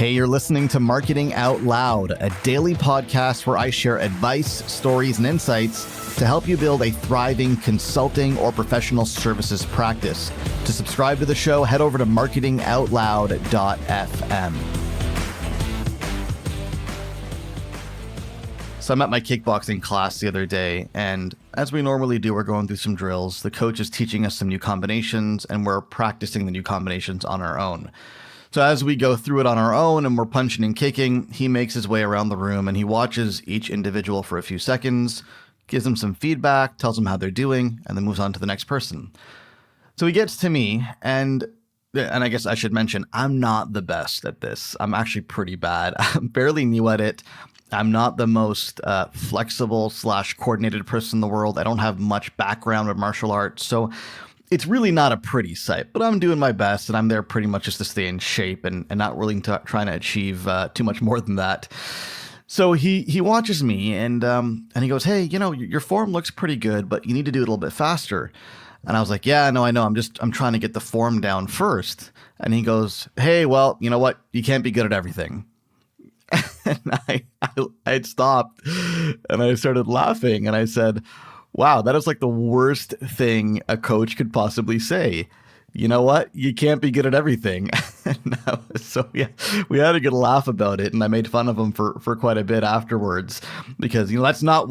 Hey, you're listening to Marketing Out Loud, a daily podcast where I share advice, stories, and insights to help you build a thriving consulting or professional services practice. To subscribe to the show, head over to marketingoutloud.fm. So I'm at my kickboxing class the other day, and as we normally do, we're going through some drills. The coach is teaching us some new combinations, and we're practicing the new combinations on our own. So as we go through it on our own and we're punching and kicking, he makes his way around the room and he watches each individual for a few seconds, gives them some feedback, tells them how they're doing, and then moves on to the next person. So he gets to me, and I guess I should mention, I'm not the best at this. I'm actually pretty bad. I'm fairly new at it. I'm not the most flexible / coordinated person in the world. I don't have much background in martial arts. So it's really not a pretty sight, but I'm doing my best, and I'm there pretty much just to stay in shape and not really trying to achieve too much more than that. So he watches me and he goes, "Hey, your form looks pretty good, but you need to do it a little bit faster." And I was like, "Yeah, no, I know. I'm trying to get the form down first." And he goes, "Hey, well, you know what? You can't be good at everything." And I stopped and I started laughing and I said, "Wow, that is like the worst thing a coach could possibly say. You know what? You can't be good at everything." So yeah, we had a good laugh about it, and I made fun of him for quite a bit afterwards because that's not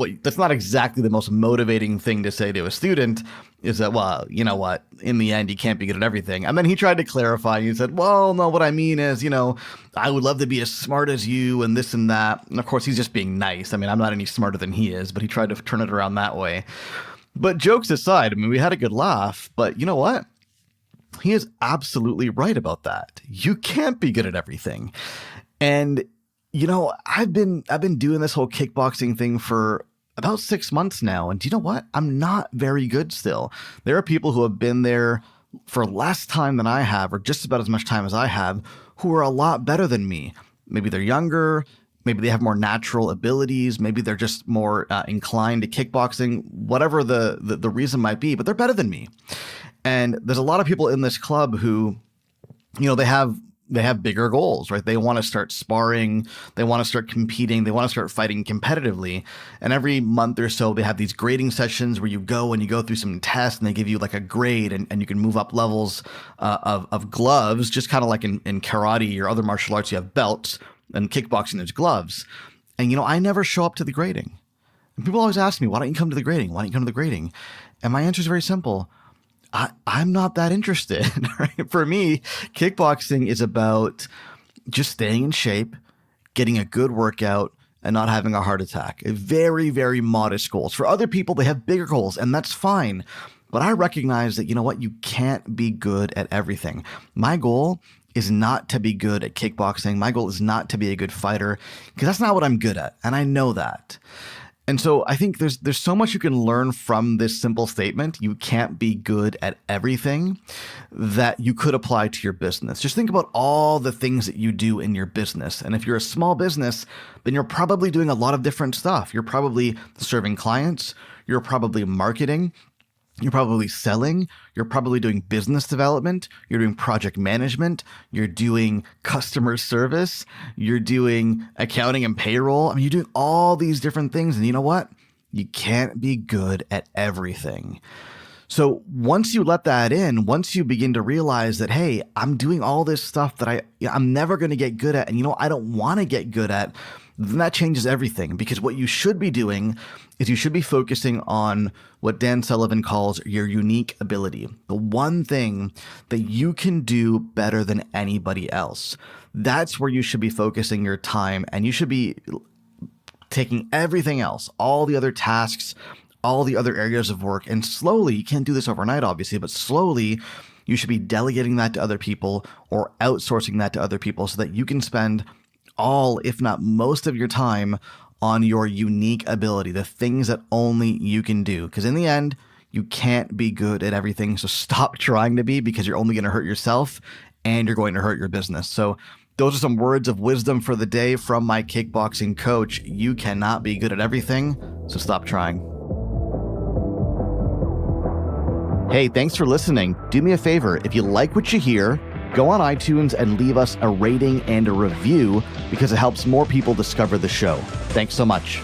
exactly the most motivating thing to say to a student. Is that, well, you know what? In the end, you can't be good at everything. And then he tried to clarify. He said, "Well, no, what I mean is, I would love to be as smart as you and this and that." And of course, he's just being nice. I mean, I'm not any smarter than he is, but he tried to turn it around that way. But jokes aside, I mean, we had a good laugh, but you know what? He is absolutely right about that. You can't be good at everything. And, I've been doing this whole kickboxing thing for about 6 months now. And do you know what? I'm not very good still. There are people who have been there for less time than I have, or just about as much time as I have, who are a lot better than me. Maybe they're younger. Maybe they have more natural abilities. Maybe they're just more inclined to kickboxing, whatever the reason might be, but they're better than me. And there's a lot of people in this club who, they have bigger goals, right? They want to start sparring. They want to start competing. They want to start fighting competitively. And every month or so, they have these grading sessions where you go through some tests and they give you like a grade and you can move up levels of gloves, just kind of like in karate or other martial arts, you have belts, and kickboxing, there's gloves. And, I never show up to the grading. And people always ask me, "Why don't you come to the grading? Why don't you come to the grading?" And my answer is very simple. I'm not that interested. Right? For me, kickboxing is about just staying in shape, getting a good workout, and not having a heart attack. Very, very modest goals. For other people, they have bigger goals, and that's fine. But I recognize that, you can't be good at everything. My goal is not to be good at kickboxing. My goal is not to be a good fighter, because that's not what I'm good at, and I know that. And so I think there's so much you can learn from this simple statement, "You can't be good at everything," that you could apply to your business. Just think about all the things that you do in your business. And if you're a small business, then you're probably doing a lot of different stuff. You're probably serving clients. You're probably marketing. You're probably selling. You're probably doing business development. You're doing project management. You're doing customer service. You're doing accounting and payroll. I mean, you're doing all these different things. And you know what? You can't be good at everything. So once you let that in, once you begin to realize that, hey, I'm doing all this stuff that I'm never going to get good at, and I don't want to get good at, then that changes everything. Because what you should be doing is you should be focusing on what Dan Sullivan calls your unique ability, the one thing that you can do better than anybody else. That's where you should be focusing your time, and you should be taking everything else, all the other tasks, all the other areas of work, and slowly, you can't do this overnight, obviously, but slowly you should be delegating that to other people or outsourcing that to other people so that you can spend all, if not most of your time on your unique ability, the things that only you can do. Because in the end, you can't be good at everything. So stop trying to be, because you're only going to hurt yourself and you're going to hurt your business. So those are some words of wisdom for the day from my kickboxing coach. You cannot be good at everything, so stop trying. Hey, thanks for listening. Do me a favor. If you like what you hear, go on iTunes and leave us a rating and a review because it helps more people discover the show. Thanks so much.